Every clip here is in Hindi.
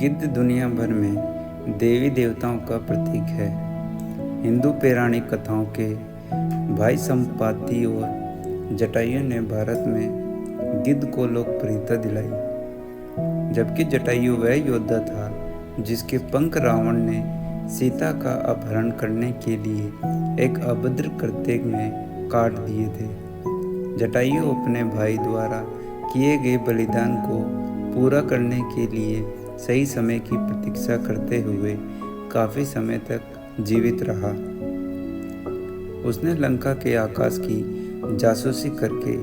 गिद्ध दुनिया भर में देवी देवताओं का प्रतीक है। हिंदू पौराणिक कथाओं के भाई संपाति और जटायु ने भारत में गिद्ध को लोकप्रियता दिलाई। जबकि जटायु वह योद्धा था जिसके पंख रावण ने सीता का अपहरण करने के लिए एक अभद्र कृत्य में काट दिए थे। जटायु अपने भाई द्वारा किए गए बलिदान को पूरा करने के लिए सही समय की प्रतीक्षा करते हुए काफी समय तक जीवित रहा। उसने लंका के आकाश की जासूसी करके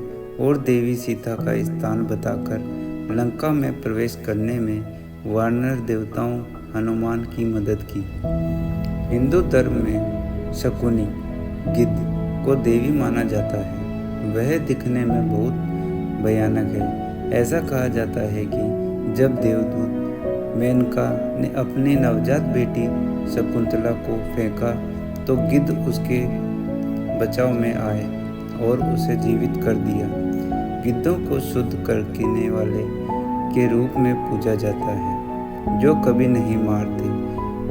और देवी सीता का स्थान बताकर लंका में प्रवेश करने में वानर देवताओं हनुमान की मदद की। हिंदू धर्म में शकुनी गिद्ध को देवी माना जाता है। वह दिखने में बहुत भयानक है। ऐसा कहा जाता है कि जब देवदूत मेनका ने अपनी नवजात बेटी शकुंतला को फेंका तो गिद्ध उसके बचाव में आए और उसे जीवित कर दिया। गिद्धों को शुद्ध करने वाले के रूप में पूजा जाता है, जो कभी नहीं मारते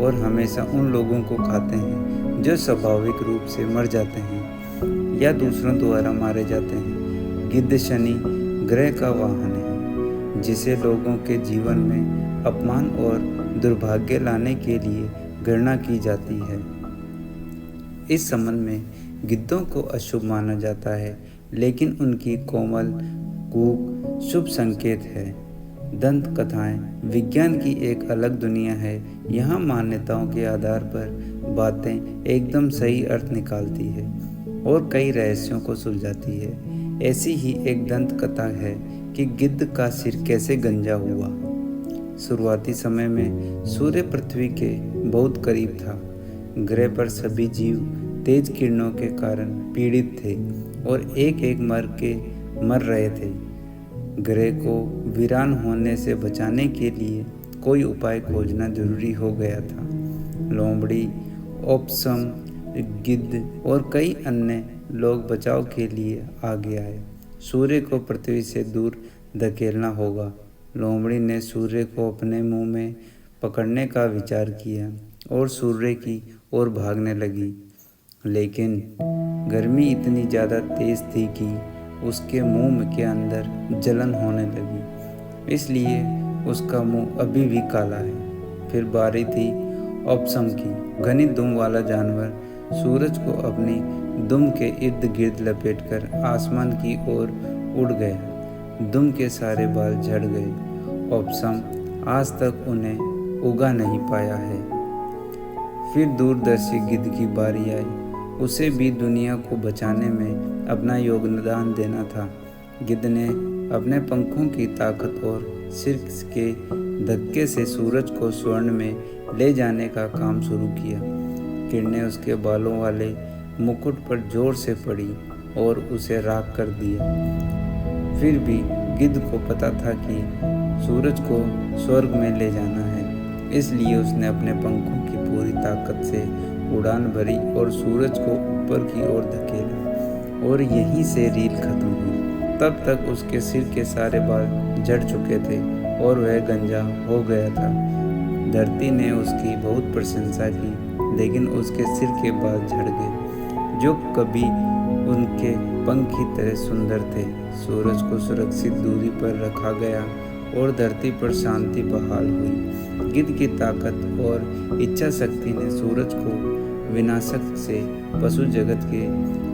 और हमेशा उन लोगों को खाते हैं जो स्वाभाविक रूप से मर जाते हैं या दूसरों द्वारा मारे जाते हैं। गिद्ध शनि ग्रह का वाहन है, जिसे लोगों के जीवन में अपमान और दुर्भाग्य लाने के लिए गणना की जाती है। इस संबंध में गिद्धों को अशुभ माना जाता है, लेकिन उनकी कोमल कूक शुभ संकेत है। दंत कथाएं विज्ञान की एक अलग दुनिया है। यहाँ मान्यताओं के आधार पर बातें एकदम सही अर्थ निकालती है और कई रहस्यों को सुलझाती है। ऐसी ही एक दंत कथा है कि गिद्ध का सिर कैसे गंजा हुआ। शुरुआती समय में सूर्य पृथ्वी के बहुत करीब था। ग्रह पर सभी जीव तेज किरणों के कारण पीड़ित थे और एक एक मर रहे थे। ग्रह को वीरान होने से बचाने के लिए कोई उपाय खोजना जरूरी हो गया था। लोमड़ी, ओपसम, गिद्ध और कई अन्य लोग बचाव के लिए आगे आए। सूर्य को पृथ्वी से दूर धकेलना होगा। लोमड़ी ने सूर्य को अपने मुंह में पकड़ने का विचार किया और सूर्य की ओर भागने लगी, लेकिन गर्मी इतनी ज़्यादा तेज थी कि उसके मुंह के अंदर जलन होने लगी, इसलिए उसका मुंह अभी भी काला है। फिर बारी थी ओपसम की। घनी दुम वाला जानवर सूरज को अपनी दुम के इर्द गिर्द लपेटकर आसमान की ओर उड़ गया। दुम के सारे बाल झड़ गए। ओपसम आज तक उन्हें उगा नहीं पाया है। फिर दूरदर्शी गिद्ध की बारी आई। उसे भी दुनिया को बचाने में अपना योगदान देना था। गिद्ध ने अपने पंखों की ताकत और सिर के धक्के से सूरज को स्वर्ण में ले जाने का काम शुरू किया। किरणें उसके बालों वाले मुकुट पर जोर से पड़ी और उसे राख कर दिया। फिर भी गिद्ध को पता था कि सूरज को स्वर्ग में ले जाना है, इसलिए उसने अपने पंखों की पूरी ताकत से उड़ान भरी और सूरज को ऊपर की ओर धकेला और यहीं से रील खत्म हुई। तब तक उसके सिर के सारे बाल झड़ चुके थे और वह गंजा हो गया था। धरती ने उसकी बहुत प्रशंसा की, लेकिन उसके सिर के बाल झड़ गए जो कभी उनके पंख की तरह सुंदर थे। सूरज को सुरक्षित दूरी पर रखा गया और धरती पर शांति बहाल हुई। गिद्ध की ताकत और इच्छा शक्ति ने सूरज को विनाशक से पशु जगत के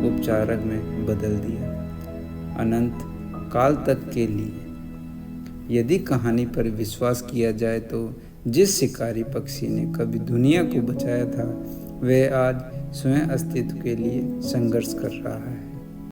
उपचारक में बदल दिया, अनंत काल तक के लिए। यदि कहानी पर विश्वास किया जाए तो जिस शिकारी पक्षी ने कभी दुनिया को बचाया था, वह आज स्वयं अस्तित्व के लिए संघर्ष कर रहा है।